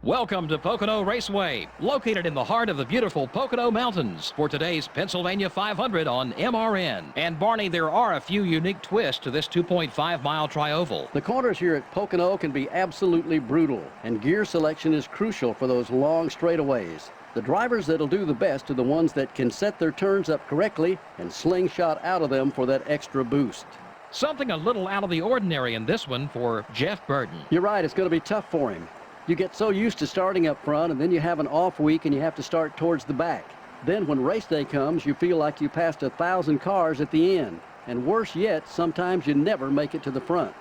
Welcome to Pocono Raceway, located in the heart of the beautiful Pocono Mountains for today's Pennsylvania 500 on MRN. And Barney, there are a few unique twists to this 2.5-mile trioval. The corners here at Pocono can be absolutely brutal, and gear selection is crucial for those long straightaways. The drivers that'll do the best are the ones that can set their turns up correctly and slingshot out of them for that extra boost. Something a little out of the ordinary in this one for Jeff Burton. You're right, it's going to be tough for him. You get so used to starting up front, and then you have an off week and you have to start towards the back. Then when race day comes, you feel like you passed 1,000 cars at the end. And worse yet, sometimes you never make it to the front.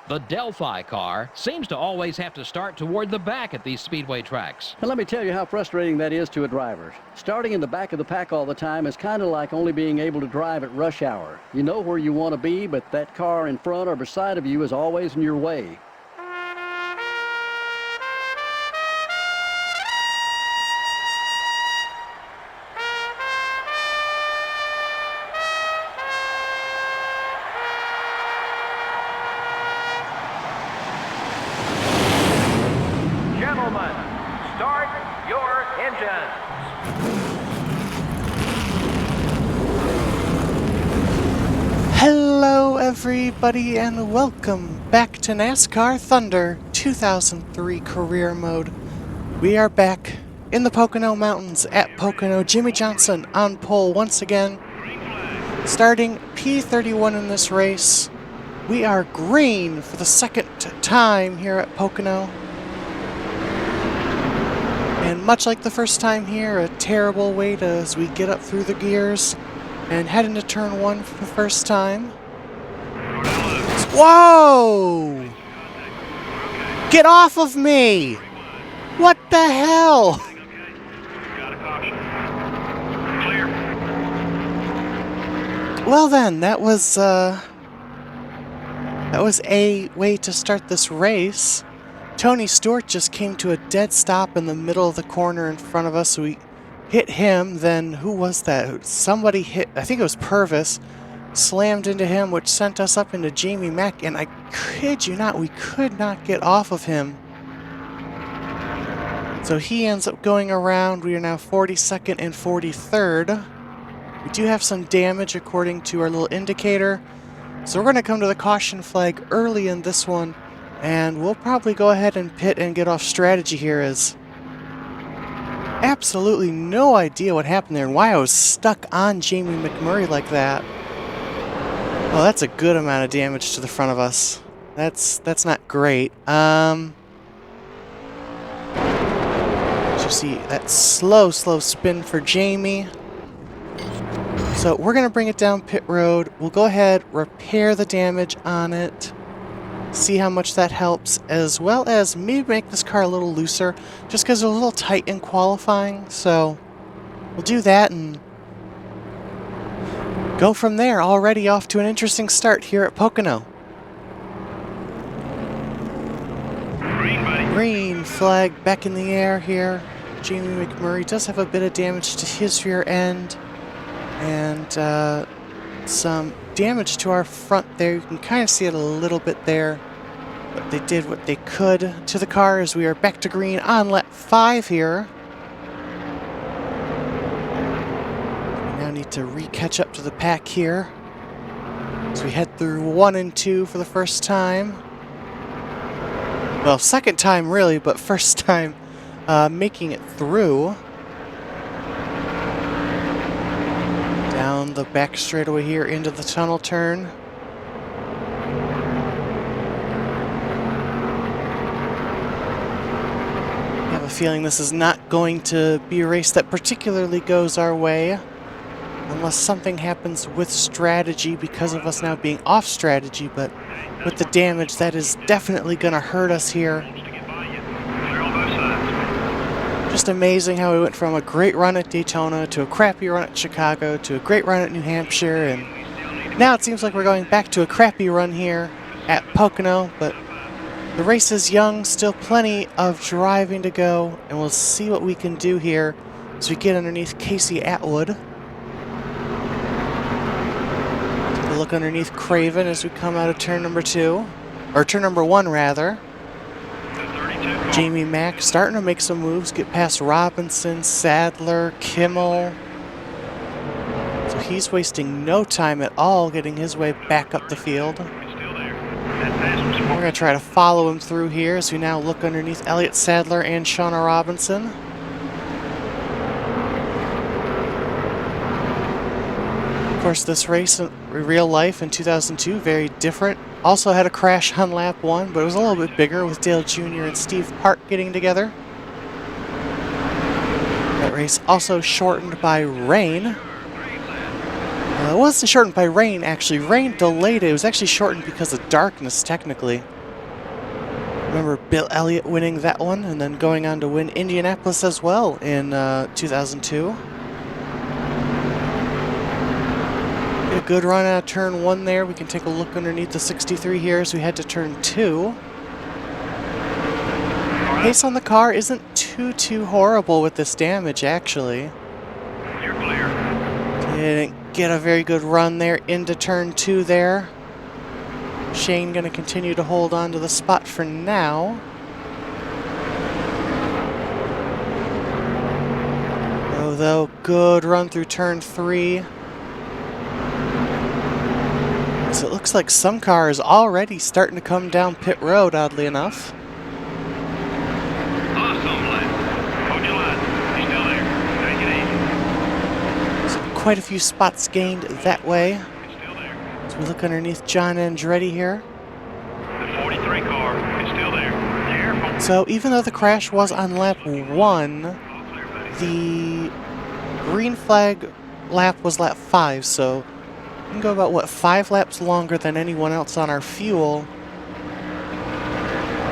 The Delphi car seems to always have to start toward the back at these speedway tracks. And let me tell you how frustrating that is to a driver. Starting in the back of the pack all the time is kind of like only being able to drive at rush hour. You know where you want to be, but that car in front or beside of you is always in your way. Gentlemen, start your engines. Hello everybody and welcome back to NASCAR Thunder 2003 Career Mode. We are back in the Pocono Mountains at Pocono. Jimmy Johnson on pole once again. Starting P31 in this race. We are green for the second time here at Pocono. And much like the first time here, a terrible wait as we get up through the gears and head into turn one for the first time. Whoa! Get off of me! What the hell? Well then, that was a way to start this race. Tony Stewart just came to a dead stop in the middle of the corner in front of us, so we hit him. Then, who was that? Somebody hit, I think it was Purvis, slammed into him, which sent us up into Jamie Mack, and I kid you not, we could not get off of him. So he ends up going around. We are now 42nd and 43rd. We do have some damage according to our little indicator, so we're going to come to the caution flag early in this one. And we'll probably go ahead and pit and get off strategy here, as absolutely no idea what happened there and why I was stuck on Jamie McMurray like that. Well, that's a good amount of damage to the front of us. That's not great. Did you see that slow spin for Jamie? So we're going to bring it down pit road. We'll go ahead, repair the damage on it. See how much that helps, as well as maybe make this car a little looser, just because it was a little tight in qualifying. So we'll do that and go from there. Already off to an interesting start here at Pocono. Green flag back in the air here. Jamie McMurray does have a bit of damage to his rear end, and some damage to our front there. You can kind of see it a little bit there, but they did what they could to the car as we are back to green on lap 5 here. We now need to re-catch up to the pack here as we head through 1 and 2 for the first time. Well, second time really, but first time making it through. Down the back straightaway here into the tunnel turn. I have a feeling this is not going to be a race that particularly goes our way, unless something happens with strategy because of us now being off strategy, but with the damage, that is definitely going to hurt us here. Just amazing how we went from a great run at Daytona to a crappy run at Chicago to a great run at New Hampshire, and now it seems like we're going back to a crappy run here at Pocono, but the race is young, still plenty of driving to go, and we'll see what we can do here as we get underneath Casey Atwood. Take a look underneath Craven as we come out of turn number 2, or turn number 1 rather. Jamie Mack starting to make some moves, get past Robinson, Sadler, Kimmel. So he's wasting no time at all getting his way back up the field. We're going to try to follow him through here as we now look underneath Elliott Sadler and Shauna Robinson. Of course, this race in real life in 2002, very different. Also had a crash on lap 1, but it was a little bit bigger with Dale Jr. and Steve Park getting together. That race also shortened by rain. It wasn't shortened by rain, actually. Rain delayed it. It was actually shortened because of darkness, technically. Remember Bill Elliott winning that one and then going on to win Indianapolis as well in 2002. A good run out of turn 1 there. We can take a look underneath the 63 here as we head to turn 2. Pace on the car isn't too horrible with this damage, actually. You're clear. Didn't get a very good run there into turn 2 there. Shane going to continue to hold on to the spot for now. Though, good run through turn 3. So it looks like some cars already starting to come down pit road, oddly enough. Awesome, lad. Hold your line. He's still there. Take it easy. So quite a few spots gained that way. He's still there. As we look underneath John Andretti here. The 43 car is still there. Careful. So even though the crash was on lap 1, All clear, buddy. the green flag lap was lap 5, so we can go about, what, 5 laps longer than anyone else on our fuel.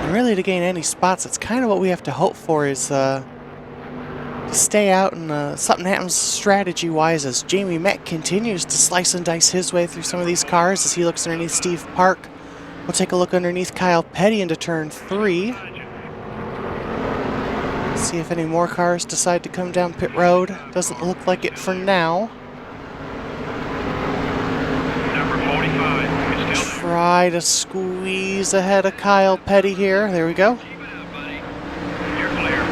And really to gain any spots, it's kind of what we have to hope for is to stay out and something happens strategy-wise as Jamie Mack continues to slice and dice his way through some of these cars as he looks underneath Steve Park. We'll take a look underneath Kyle Petty into turn 3. See if any more cars decide to come down pit road. Doesn't look like it for now. Number 45 is still there. Try to squeeze ahead of Kyle Petty here. There we go. Keep it up, buddy. You're clear.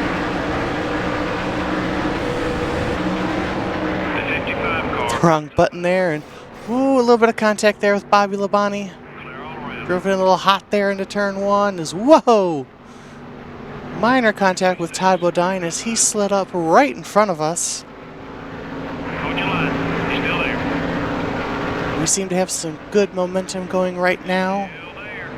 The 55 car. Wrong button there, and ooh, a little bit of contact there with Bobby Labonte. Clear all around. Drove in a little hot there into turn 1. Is whoa! Minor contact with Todd Bodine as he slid up right in front of us. Hold your line. He's still there. We seem to have some good momentum going right now. Still there.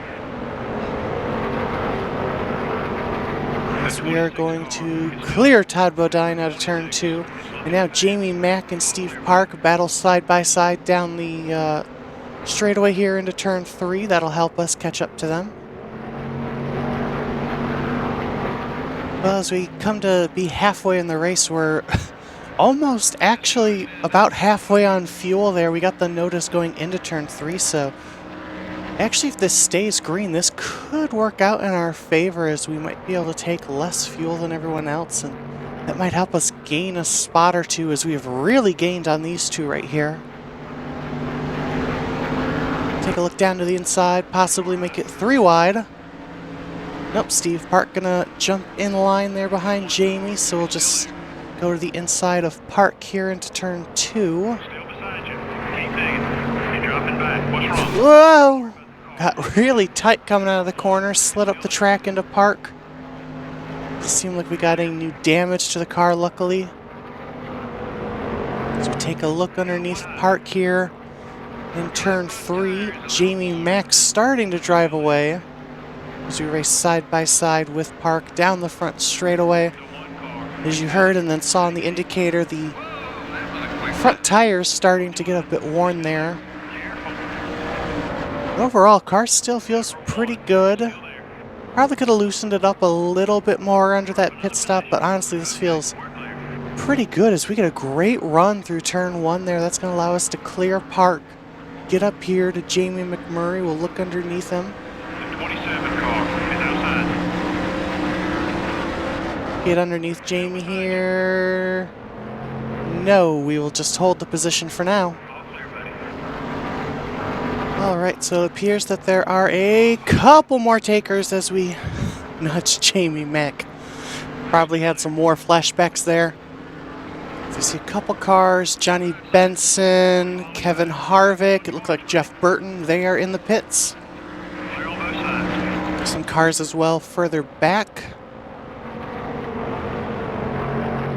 As we are going to clear Todd Bodine out of turn 2. And now Jamie Mack and Steve Park battle side by side down the straightaway here into turn 3. That'll help us catch up to them. Well, as we come to be halfway in the race, we're almost actually about halfway on fuel there. We got the notice going into turn 3, so actually if this stays green, this could work out in our favor as we might be able to take less fuel than everyone else, and that might help us gain a spot or two as we have really gained on these two right here. Take a look down to the inside, possibly make it 3 wide. Nope, Steve Park gonna jump in line there behind Jamie, so we'll just go to the inside of Park here into turn 2. Still beside you. Keep digging. You're dropping back. What's wrong? Whoa! Got really tight coming out of the corner, slid up the track into Park. Doesn't seem like we got any new damage to the car, luckily. As we take a look underneath Park here in turn 3, Jamie Mack starting to drive away. As we race side by side with Park down the front straightaway. As you heard and then saw on the indicator, the front tires starting to get a bit worn there. But overall, car still feels pretty good. Probably could have loosened it up a little bit more under that pit stop, but honestly, this feels pretty good as we get a great run through turn 1 there. That's going to allow us to clear Park, get up here to Jamie McMurray. We'll look underneath him. The 27 car is outside. Get underneath Jamie here. No, we will just hold the position for now. All clear, buddy. Alright, so it appears that there are a couple more takers as we nuts Jamie Mack. Probably had some more flashbacks there. I see a couple cars. Johnny Benson, Kevin Harvick. It looked like Jeff Burton. They are in the pits. Clear on both sides. Some cars as well further back.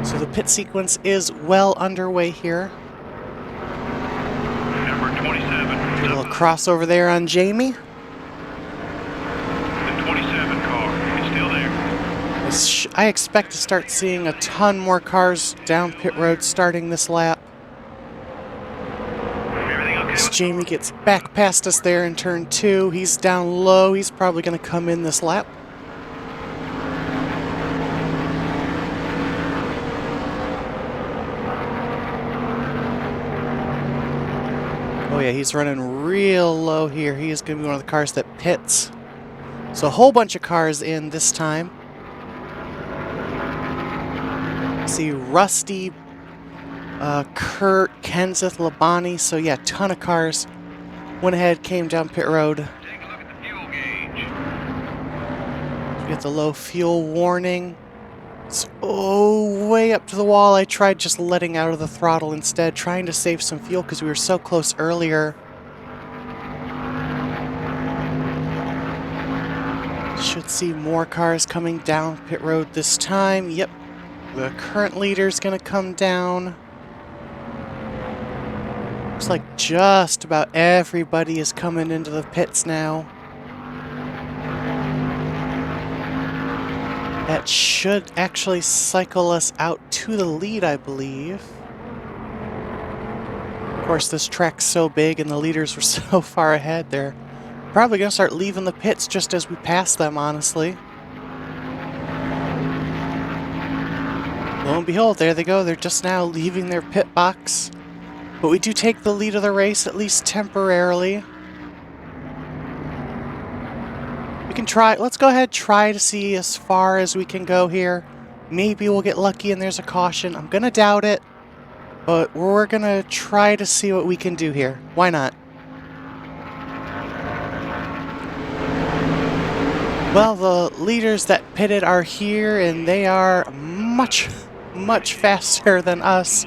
So the pit sequence is well underway here. Number 27. A little crossover there on Jamie. The 27 car is still there. I expect to start seeing a ton more cars down pit road starting this lap. Everything okay? As Jamie gets back past us there in turn 2. He's down low. He's probably going to come in this lap. Oh yeah, he's running real low here. He is going to be one of the cars that pits. So a whole bunch of cars in this time. See Rusty, Kurt, Kenseth, Labonte. So yeah, ton of cars went ahead, came down pit road. Take a look at the fuel gauge. We get the low fuel warning. It's way up to the wall. I tried just letting out of the throttle instead, trying to save some fuel because we were so close earlier. Should see more cars coming down pit road this time. Yep, the current leader's gonna come down. Looks like just about everybody is coming into the pits now. That should actually cycle us out to the lead, I believe. Of course, this track's so big and the leaders were so far ahead, they're probably going to start leaving the pits just as we pass them, honestly. Lo and behold, there they go. They're just now leaving their pit box. But we do take the lead of the race, at least temporarily. We can try, let's go ahead, try to see as far as we can go here. Maybe we'll get lucky and there's a caution. I'm gonna doubt it, but we're gonna try to see what we can do here. Why not? Well, the leaders that pitted are here and they are much, much faster than us.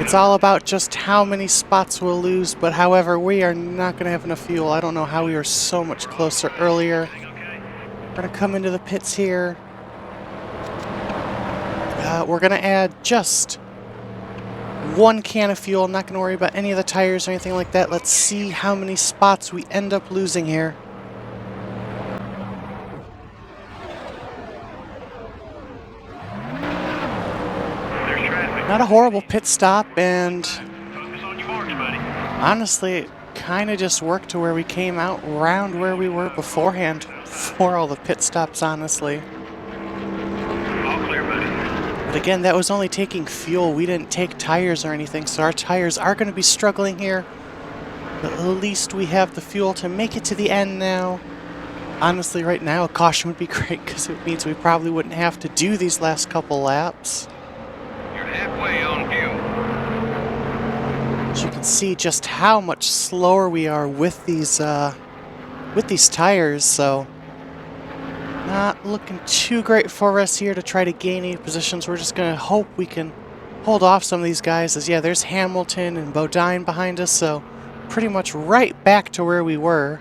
It's all about just how many spots we'll lose, but however, we are not going to have enough fuel. I don't know how we were so much closer earlier. We're going to come into the pits here. We're going to add just 1 can of fuel. I'm not going to worry about any of the tires or anything like that. Let's see how many spots we end up losing here. Not a horrible pit stop, and honestly, it kind of just worked to where we came out around where we were beforehand for all the pit stops, honestly. All clear, buddy. But again, that was only taking fuel. We didn't take tires or anything, so our tires are going to be struggling here. But at least we have the fuel to make it to the end now. Honestly, right now, a caution would be great because it means we probably wouldn't have to do these last couple laps. Halfway on fuel. As you can see just how much slower we are with these tires, so not looking too great for us here to try to gain any positions. We're just going to hope we can hold off some of these guys. As yeah, there's Hamilton and Bodine behind us, so pretty much right back to where we were.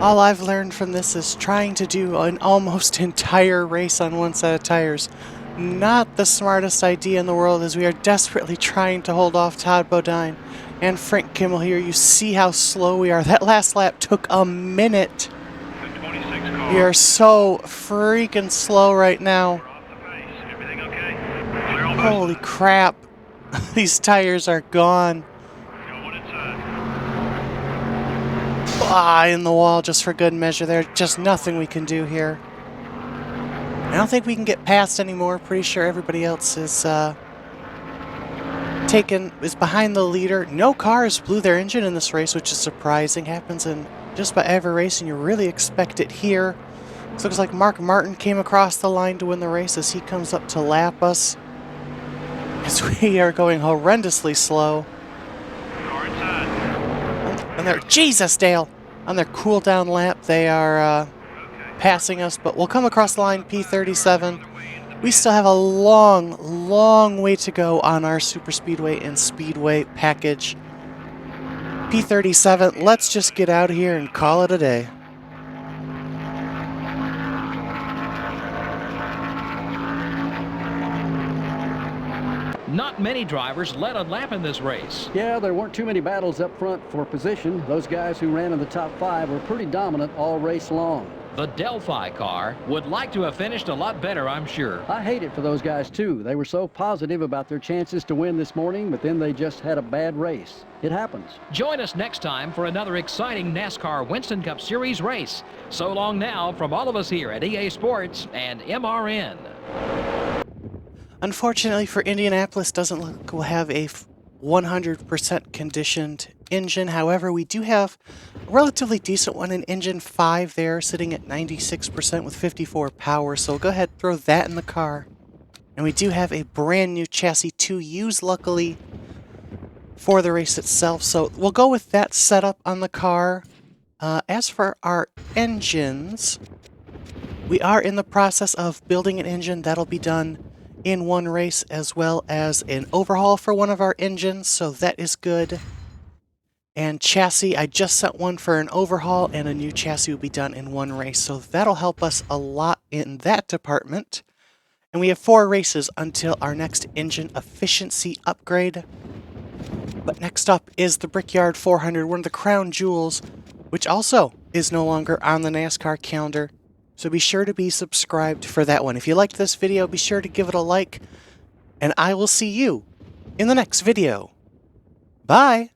All I've learned from this is trying to do an almost entire race on one set of tires. Not the smartest idea in the world, as we are desperately trying to hold off Todd Bodine and Frank Kimmel here. You see how slow we are. That last lap took a minute. The 26 car. We are so freaking slow right now. We're off the pace. Everything okay? Clear on both Holy sides. crap. These tires are gone. Going inside. In the wall just for good measure. There's just nothing we can do here. I don't think we can get past anymore. Pretty sure everybody else is behind the leader. No cars blew their engine in this race, which is surprising. Happens in just about every race, and you really expect it here. So it looks like Mark Martin came across the line to win the race as he comes up to lap us. As we are going horrendously slow. Car inside. And there, Jesus, Dale. on their cool down lap. They are passing us, but we'll come across the line P37. We still have a long, long way to go on our super speedway and speedway package. P37, let's just get out of here and call it a day. Not many drivers led a lap in this race. Yeah, there weren't too many battles up front for position. Those guys who ran in the top 5 were pretty dominant all race long. The Delphi car would like to have finished a lot better, I'm sure. I hate it for those guys, too. They were so positive about their chances to win this morning, but then they just had a bad race. It happens. Join us next time for another exciting NASCAR Winston Cup Series race. So long now from all of us here at EA Sports and MRN. Unfortunately for Indianapolis, doesn't look like we'll have a 100% conditioned engine. However, we do have a relatively decent one in engine 5 there, sitting at 96% with 54 power. So we'll go ahead and throw that in the car. And we do have a brand new chassis to use, luckily, for the race itself. So we'll go with that setup on the car. As for our engines, we are in the process of building an engine that'll be done in one race, as well as an overhaul for one of our engines, so that is good. And chassis, I just sent one for an overhaul, and a new chassis will be done in one race, so that'll help us a lot in that department. And we have 4 races until our next engine efficiency upgrade. But next up is the Brickyard 400, one of the crown jewels, which also is no longer on the NASCAR calendar. So be sure to be subscribed for that one. If you liked this video, be sure to give it a like, and I will see you in the next video. Bye!